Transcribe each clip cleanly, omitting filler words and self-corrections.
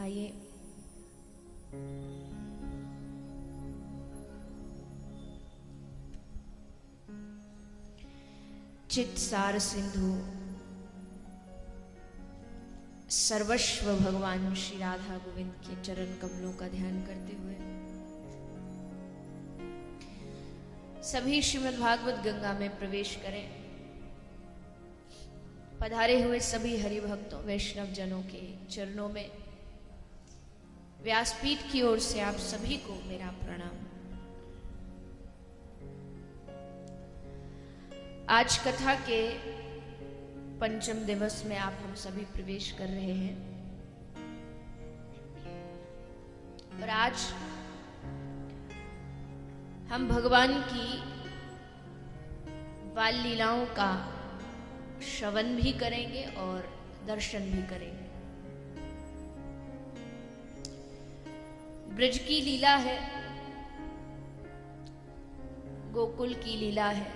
आइए चित सार सिंधु सर्वस्व भगवान श्री राधा गोविंद के चरण कमलों का ध्यान करते हुए सभी श्रीमद् भागवत गंगा में प्रवेश करें। पधारे हुए सभी हरि भक्तों वैष्णव जनों के चरणों में व्यासपीठ की ओर से आप सभी को मेरा प्रणाम। आज कथा के पंचम दिवस में आप हम सभी प्रवेश कर रहे हैं और आज हम भगवान की बाल लीलाओं का श्रवण भी करेंगे और दर्शन भी करेंगे। ब्रज की लीला है, गोकुल की लीला है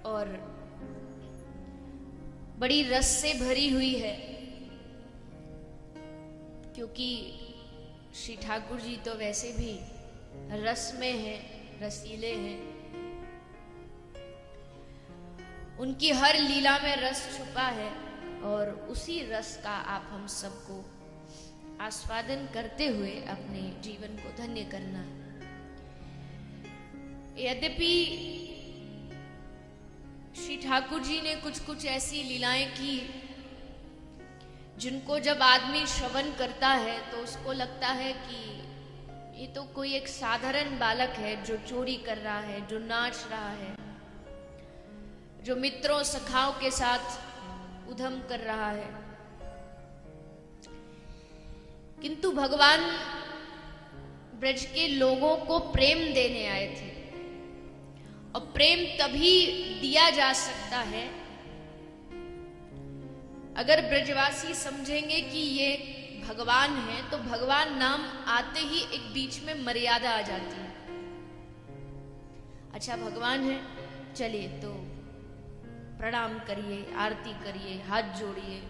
और बड़ी रस से भरी हुई है, क्योंकि श्री ठाकुर जी तो वैसे भी रस में हैं, रसीले हैं। उनकी हर लीला में रस छुपा है और उसी रस का आप हम सबको आस्वादन करते हुए अपने जीवन को धन्य करना है। यद्यपि श्री ठाकुर जी ने कुछ कुछ ऐसी लीलाएं की जिनको जब आदमी श्रवण करता है तो उसको लगता है कि ये तो कोई एक साधारण बालक है जो चोरी कर रहा है, जो नाच रहा है, जो मित्रों सखाओं के साथ उधम कर रहा है। किंतु भगवान ब्रज के लोगों को प्रेम देने आए थे और प्रेम तभी दिया जा सकता है अगर ब्रजवासी समझेंगे कि ये भगवान है, तो भगवान नाम आते ही एक बीच में मर्यादा आ जाती है। अच्छा भगवान है, चलिए तो प्रणाम करिए, आरती करिए, हाथ जोड़िए,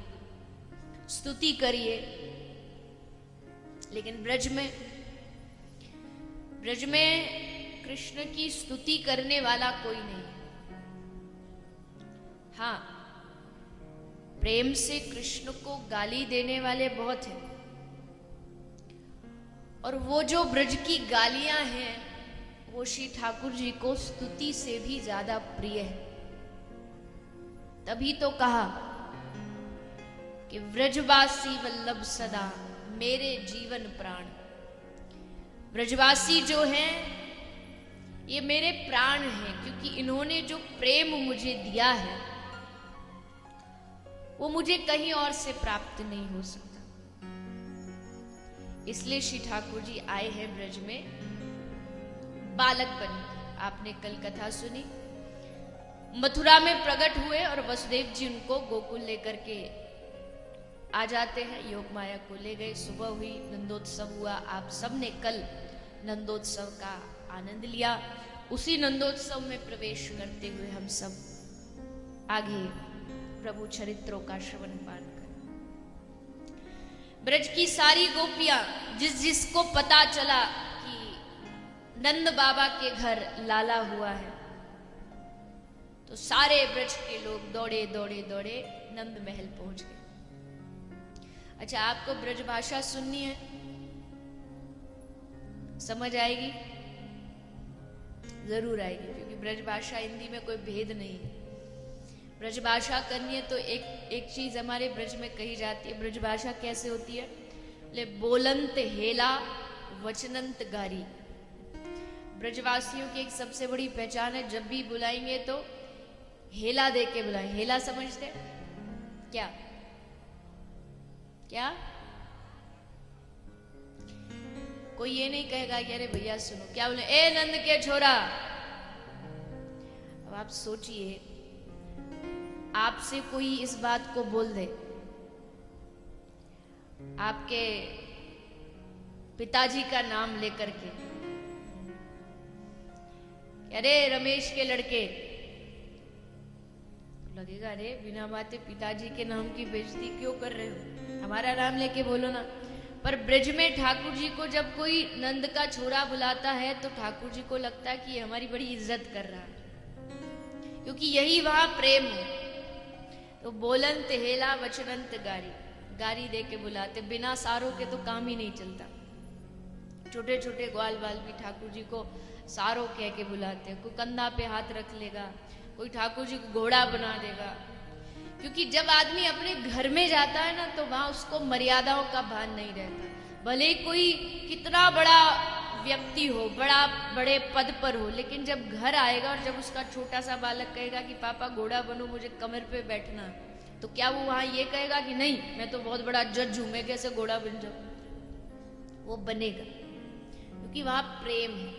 स्तुति करिए। लेकिन ब्रज में कृष्ण की स्तुति करने वाला कोई नहीं। हाँ, प्रेम से कृष्ण को गाली देने वाले बहुत हैं और वो जो ब्रज की गालियां हैं वो श्री ठाकुर जी को स्तुति से भी ज्यादा प्रिय है। तभी तो कहा कि व्रजवासी वल्लभ सदा मेरे जीवन प्राण। ब्रजवासी जो हैं ये मेरे प्राण हैं, क्योंकि इन्होंने जो प्रेम मुझे दिया है वो मुझे कहीं और से प्राप्त नहीं हो सकता। इसलिए श्री ठाकुर जी आए हैं ब्रज में बालक बनकर। आपने कल कथा सुनी, मथुरा में प्रकट हुए और वसुदेव जी उनको गोकुल लेकर के आ जाते हैं। योग माया को ले गए, सुबह हुई, नंदोत्सव हुआ। आप सबने कल नंदोत्सव का आनंद लिया। उसी नंदोत्सव में प्रवेश करते हुए हम सब आगे प्रभु चरित्रों का श्रवण पान कर। ब्रज की सारी गोपियां जिसको पता चला कि नंद बाबा के घर लाला हुआ है, तो सारे ब्रज के लोग दौड़े दौड़े दौड़े नंद महल पहुंच गए। अच्छा, आपको ब्रज भाषा सुननी है, समझ आएगी? जरूर आएगी, क्योंकि ब्रज भाषा हिंदी में कोई भेद नहीं है। ब्रज भाषा करनी है तो एक चीज हमारे ब्रज में कही जाती है। ब्रज भाषा कैसे होती है? ले बोलंत हेला वचनंत गारी। ब्रजवासियों की एक सबसे बड़ी पहचान है, जब भी बुलाएंगे तो हेला दे के बुलाएं। हेला समझते क्या? क्या कोई ये नहीं कहेगा कि अरे भैया सुनो, क्या बोले, ए नंद के छोरा। अब आप सोचिए, आपसे कोई इस बात को बोल दे, आपके पिताजी का नाम लेकर के, अरे रमेश के लड़के, लगेगा अरे बिना बाते पिताजी के नाम की बेइज्जती क्यों कर रहे हो, हमारा नाम लेके बोलो ना। पर ब्रज में ठाकुर जी को जब कोई नंद का छोरा बुलाता है तो ठाकुर जी को लगता है कि ये हमारी बड़ी इज्जत कर रहा है, क्योंकि यही वहां प्रेम है। तो बोलंत हेला वचनंत गारी, गारी दे के बुलाते, बिना सारों के तो काम ही नहीं चलता। छोटे छोटे ग्वाल बाल भी ठाकुर जी को सारों कह के बुलाते, कोई कंधा पे हाथ रख लेगा, कोई ठाकुर जी को घोड़ा बना देगा। क्योंकि जब आदमी अपने घर में जाता है ना तो वहां उसको मर्यादाओं का भान नहीं रहता, भले ही कोई कितना बड़ा व्यक्ति हो, बड़े पद पर हो, लेकिन जब घर आएगा और जब उसका छोटा सा बालक कहेगा कि पापा घोड़ा बनो, मुझे कमर पे बैठना, तो क्या वो वहां ये कहेगा कि नहीं मैं तो बहुत बड़ा जज हूं, मैं कैसे घोड़ा बन जाऊं? वो बनेगा, क्योंकि वहां प्रेम है।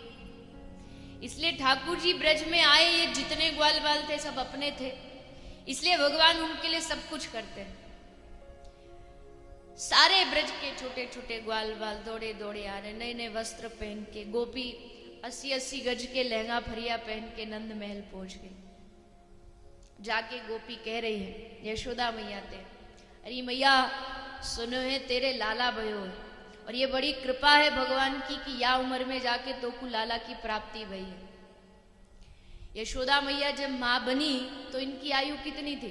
इसलिए ठाकुर जी ब्रज में आए, ये जितने ग्वाल बाल थे सब अपने थे, इसलिए भगवान उनके लिए सब कुछ करते हैं। सारे ब्रज के छोटे छोटे ग्वाल बाल दौड़े दौड़े आ रहे, नए नए वस्त्र पहन के, गोपी 80-80 गज के लहंगा फरिया पहन के नंद महल पहुंच गई। जाके गोपी कह रही है यशोदा मैया ते, अरे मैया सुनो है तेरे लाला भयो है, और ये बड़ी कृपा है भगवान की कि या उम्र में जाके तोकू लाला की प्राप्ति भई है। यशोदा मैया जब मां बनी तो इनकी आयु कितनी थी?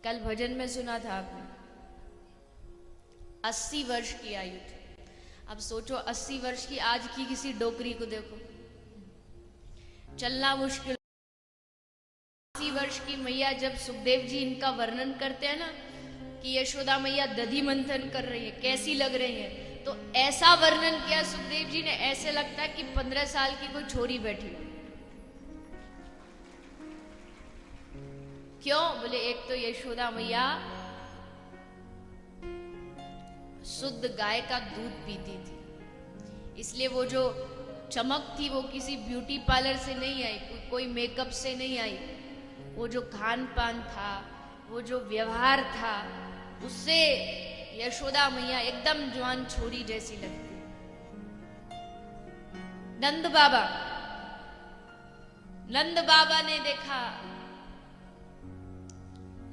कल भजन में सुना था आपने, 80 वर्ष की आयु थी। अब सोचो 80 वर्ष की आज की किसी डोकरी को देखो, चलना मुश्किल। 80 वर्ष की मैया जब सुखदेव जी इनका वर्णन करते हैं ना कि यशोदा मैया दधि मंथन कर रही है, कैसी लग रही है, तो ऐसा वर्णन किया सुखदेव जी ने, ऐसे लगता है कि 15 साल की कोई छोरी बैठी। क्यों? बोले एक तो यशोदा मैया शुद्ध गाय का दूध पीती थी, इसलिए वो जो चमक थी वो किसी ब्यूटी पार्लर से नहीं आई, कोई मेकअप से नहीं आई, वो जो खान पान था, वो जो व्यवहार था, उससे यशोदा मैया एकदम जवान छोरी जैसी लगती। नंद बाबा ने देखा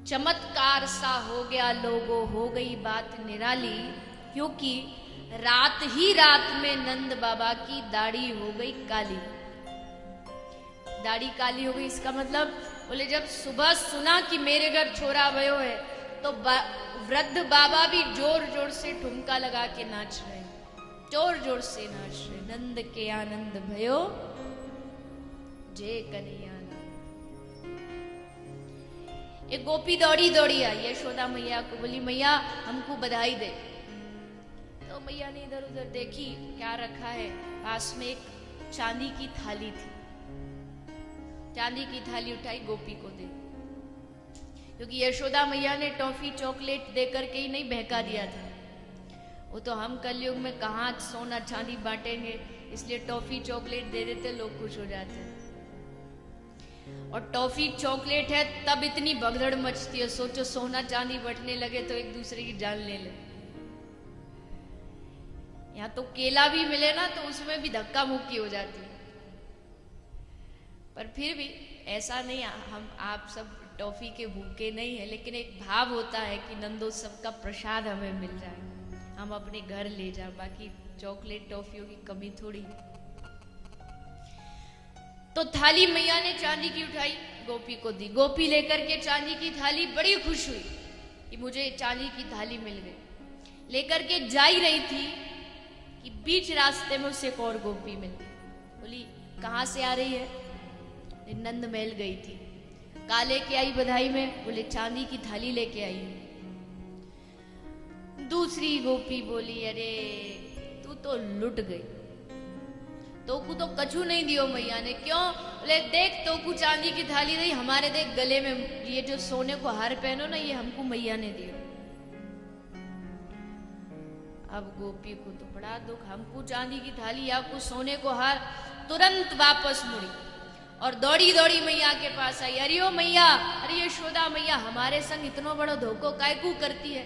चमत्कार सा हो गया लोगों, हो गई बात निराली, क्योंकि रात ही रात में नंद बाबा की दाढ़ी हो गई काली। दाढ़ी काली हो गई इसका मतलब, बोले जब सुबह सुना कि मेरे घर छोरा भयो है तो वृद्ध बाबा भी जोर जोर से ठुमका लगा के नाच रहे, जोर जोर से नाच रहे। नंद के आनंद भयो जय कन्हैया। एक गोपी दौड़ी दौड़ी आई यशोदा मैया को, बोली मैया हमको बधाई दे। तो मैया ने इधर उधर देखी, क्या रखा है, पास में एक चांदी की थाली थी, चांदी की थाली उठाई गोपी को दे, क्योंकि यशोदा मैया ने टॉफी चॉकलेट देकर के ही नहीं बहका दिया था। वो तो हम कलयुग में कहाँ सोना चांदी बांटेंगे, इसलिए टॉफी चॉकलेट दे देते, लोग खुश हो जाते। और टॉफी चॉकलेट है तब इतनी भगदड़ मचती है, सोचो सोना चांदी बंटने लगे तो एक दूसरे की जान ले ले। यहाँ तो केला भी मिले ना तो उसमें भी धक्का मुक्की हो जाती है। पर फिर भी ऐसा नहीं, हम आप सब टॉफी के भूखे नहीं है, लेकिन एक भाव होता है कि नंदोत्सव का प्रसाद हमें मिल जाए, हम अपने घर ले जाए, बाकी चॉकलेट टॉफियों की कमी थोड़ी। तो थाली मैया ने चांदी की उठाई, गोपी को दी। गोपी लेकर के चांदी की थाली बड़ी खुश हुई कि मुझे चांदी की थाली मिल गई। लेकर के जा ही रही थी कि बीच रास्ते में उसे एक और गोपी मिल गई। बोली कहाँ से आ रही है? नंद महल गई थी। का लेके आई बधाई में? बोले चांदी की थाली लेके आई हूं। दूसरी गोपी बोली अरे तू तो लुट गई, तोकू तो कछु नहीं दियो मैया ने। क्यों? बोले देख तोकू चांदी की थाली दी, हमारे देख गले में ये जो सोने को हार पहनो ना, ये हमको मैया ने दियो। अब गोपी को तो बड़ा दुख, हमको चांदी की थाली, आपको सोने को हार। तुरंत वापस मुड़ी और दौड़ी दौड़ी मैया के पास आई। अरे ओ मैया, अरे यशोदा मैया, हमारे संग इतनो बड़ो धोखो कायकू करती है?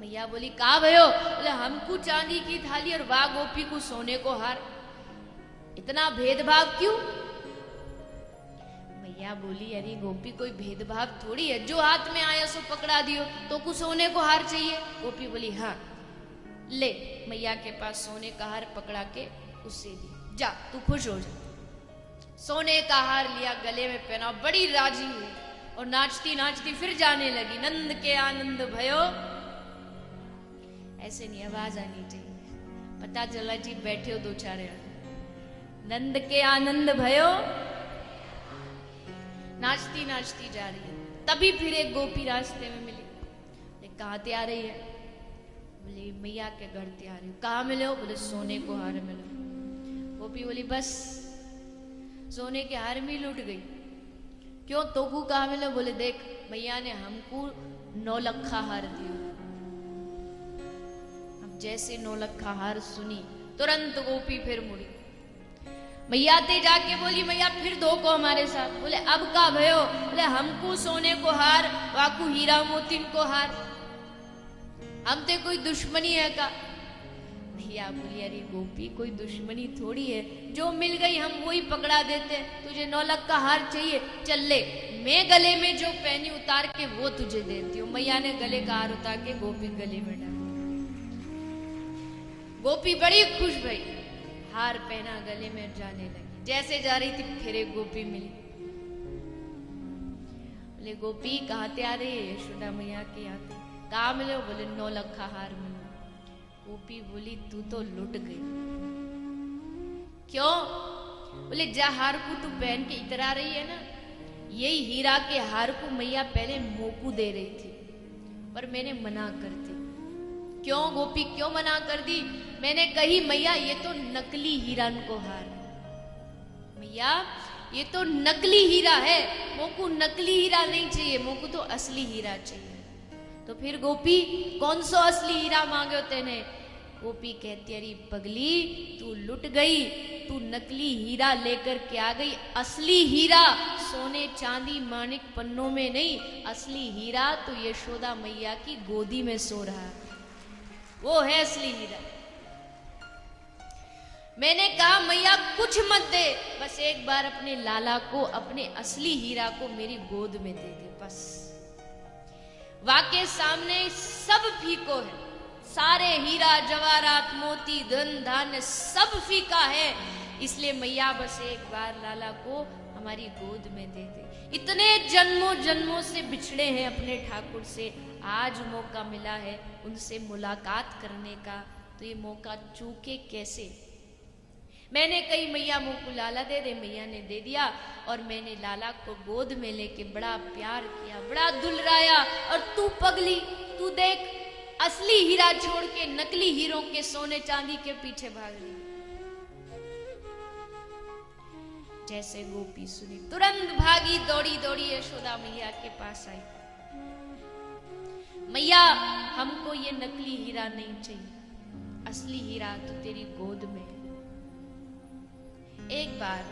मैया बोली का भयो? बोले हमको चांदी की थाली और वाह गोपी को सोने को हार, इतना भेदभाव क्यों? मैया बोली अरे गोपी कोई भेदभाव थोड़ी है, जो हाथ में आया सो पकड़ा दियो, तो कुछ सोने को हार चाहिए? गोपी बोली हाँ ले। मैया के पास सोने का हार पकड़ा के उससे दी, जा तू खुश हो जा। सोने का हार लिया, गले में पहना, बड़ी राजी हुई और नाचती नाचती फिर जाने लगी। नंद के आनंद भयो, ऐसे नहीं आवाज आनी चाहिए, पता चला जी बैठे हो दो चार यार। नंद के आनंद भयो, नाचती नाचती जा रही है। तभी फिर एक गोपी रास्ते में मिली। कहाँ ते आ रही है? बोले मैया के घर ते आ रही हूँ। कहाँ मिले हो? बोले सोने को हार मिलो। गोपी बोली बस सोने के हार में लूट गई। क्यों तोकू कहाँ मिले? बोले देख मैया ने हमको 9 लखा हार दिया। अब जैसे 9 लखा हार सुनी तुरंत गोपी फिर मुड़ी। मैया ते जाके बोली मैया फिर दो को हमारे साथ। बोले अब का भयो? बोले हमको सोने को हार, वाकू हीरा मोतिन को हार, हम ते कोई दुश्मनी है का? भैया बोली अरे गोपी कोई दुश्मनी थोड़ी है, जो मिल गई हम वही पकड़ा देते। तुझे 9 लाख का हार चाहिए, चल ले, मैं गले में जो पहनी उतार के वो तुझे देती हूँ। मैया ने गले का हार उतार के गोपी गले में डाल। गोपी बड़ी खुश भई, हार पहना, गले में जाने लगी। जैसे जा रही थी फिर एक गोपी मिली। बोले गोपी कहाँ ते आ रही है? यशोदा मैया के यहाँ ते। कहाँ मिले? बोले 9 लाख का हार मिले। गोपी बोली तू तो लुट गई। क्यों? बोले जा हार को तू पहन के इतरा रही है ना, यही हीरा के हार को मैया पहले मोकू दे रही थी, पर मैंने मना कर दी। क्यों गोपी क्यों मना कर दी? मैंने कही मैया ये तो नकली हीरा को हार है, मैया ये तो नकली हीरा है, मोकू नकली हीरा नहीं चाहिए, मोकू तो असली हीरा चाहिए। तो फिर गोपी कौन सा असली हीरा मांगे तेने? गोपी कहती अरे पगली तू लुट गई, तू नकली हीरा लेकर के आ गई। असली हीरा सोने चांदी माणिक पन्नों में नहीं, असली हीरा तो यशोदा मैया की गोदी में सो रहा है, वो है असली हीरा। मैंने कहा मैया कुछ मत दे, बस एक बार अपने लाला को, अपने असली हीरा को मेरी गोद में दे दे बस। वाके सामने सब फीको है, सारे हीरा जवाहरात मोती धन धान्य सब फीका है, इसलिए मैया बस एक बार लाला को हमारी गोद में दे दे। इतने जन्मों जन्मों से बिछड़े हैं अपने ठाकुर से, आज मौका मिला है उनसे मुलाकात करने का, तो ये मौका चूके कैसे? मैंने कही मैया मुझको लाला दे दे, मैया ने दे दिया और मैंने लाला को गोद में लेके बड़ा प्यार किया, बड़ा दुलराया। और तू पगली, तू देख असली हीरा छोड़ के नकली हीरों के सोने चांदी के पीछे भाग रही। जैसे गोपी सुनी तुरंत भागी, दौड़ी दौड़ी यशोदा मैया के पास आई। मैया हमको ये नकली हीरा नहीं चाहिए, असली हीरा तो तेरी गोद में। एक बार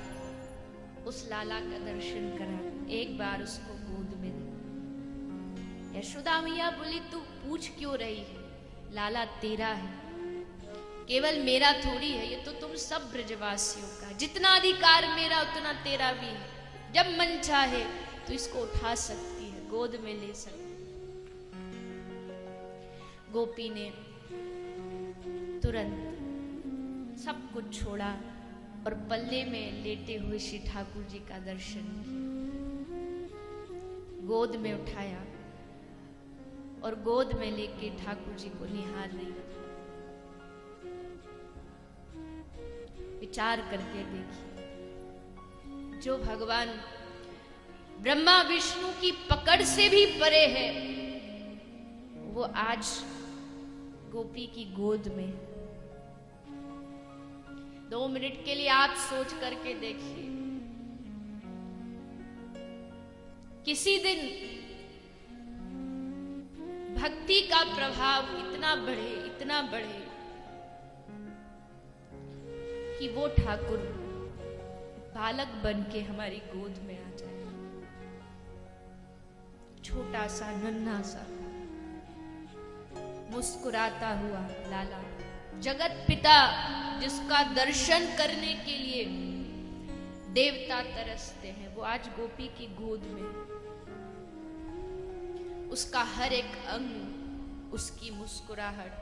उस लाला का दर्शन करा, एक बार उसको गोद में दे। यशोदा मैया बोली तू पूछ क्यों रही है? लाला तेरा है, केवल मेरा थोड़ी है, ये तो तुम सब ब्रजवासियों का। जितना अधिकार मेरा उतना तेरा भी है। जब मन चाहे तो इसको उठा सकती है, गोद में ले सकती। गोपी ने तुरंत सब कुछ छोड़ा और पल्ले में लेटे हुए श्री ठाकुर जी का दर्शन किया, गोद में उठाया और गोद में लेके ठाकुर जी को निहार रही। विचार करके देखिए, जो भगवान ब्रह्मा विष्णु की पकड़ से भी परे है, वो आज गोपी की गोद में। 2 मिनट के लिए आप सोच करके देखिए, किसी दिन भक्ति का प्रभाव इतना बढ़े कि वो ठाकुर बालक बन के हमारी गोद में आ जाए। छोटा सा नन्हा सा मुस्कुराता हुआ लाला, जगत पिता जिसका दर्शन करने के लिए देवता तरसते हैं। वो आज गोपी की गोद में, उसका हर एक अंग, उसकी मुस्कुराहट,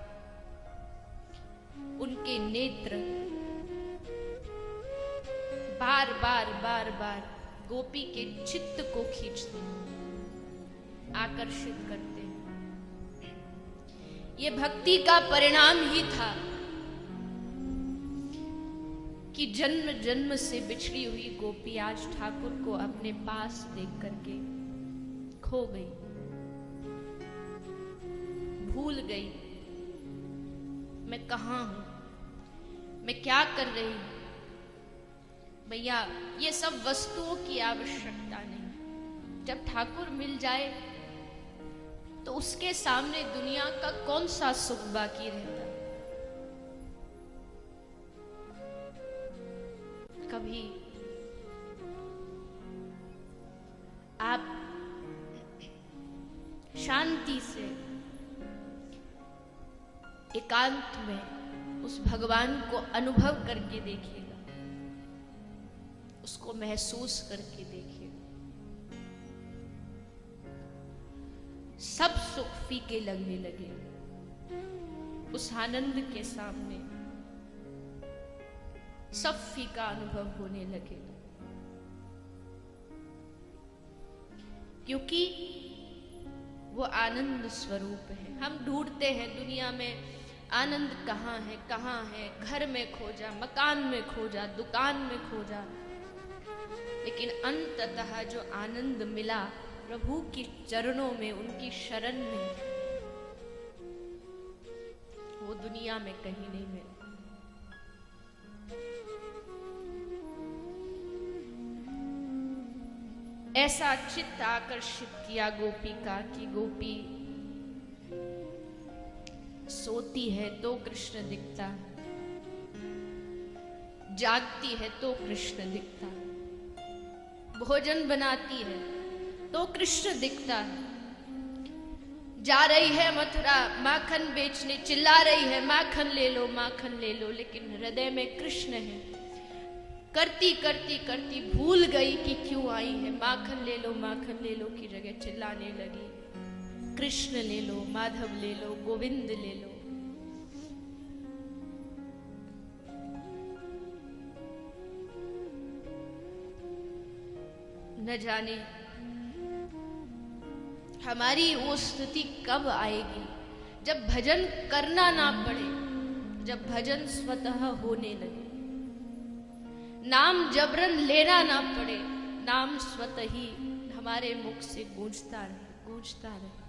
उनके नेत्र बार बार बार बार गोपी के चित्त को खींचते हैं, आकर्षित करते हैं। ये भक्ति का परिणाम ही था कि जन्म जन्म से बिछड़ी हुई गोपी आज ठाकुर को अपने पास देख करके खो गई, भूल गई मैं कहां हूं, मैं क्या कर रही हूं। भैया ये सब वस्तुओं की आवश्यकता नहीं, जब ठाकुर मिल जाए तो उसके सामने दुनिया का कौन सा सुख बाकी रहता। कभी आप शांति से एकांत में उस भगवान को अनुभव करके देखिएगा, उसको महसूस करके देखिएगा। सब सुख फीके लगने लगे उस आनंद के सामने, सब फीका अनुभव होने लगे, क्योंकि वो आनंद स्वरूप है। हम ढूंढते हैं दुनिया में आनंद कहाँ है, घर में खोजा, मकान में खोजा, दुकान में खोजा, लेकिन अंततः जो आनंद मिला प्रभु के चरणों में, उनकी शरण में, वो दुनिया में कहीं नहीं मिला। ऐसा चित्त आकर्षित किया गोपी का कि गोपी सोती है तो कृष्ण दिखता, जागती है तो कृष्ण दिखता, भोजन बनाती है तो कृष्ण दिखता है, जा रही है मथुरा माखन बेचने, चिल्ला रही है माखन ले लो माखन ले लो, लेकिन हृदय में कृष्ण है। करती करती करती भूल गई कि क्यों आई है, माखन ले लो की जगह चिल्लाने लगी कृष्ण ले लो, माधव ले लो, गोविंद ले लो। न जाने हमारी वो स्थिति कब आएगी जब भजन करना ना पड़े, जब भजन स्वतः होने लगे, नाम जबरन लेना ना पड़े, नाम स्वतः ही हमारे मुख से गूंजता रहे।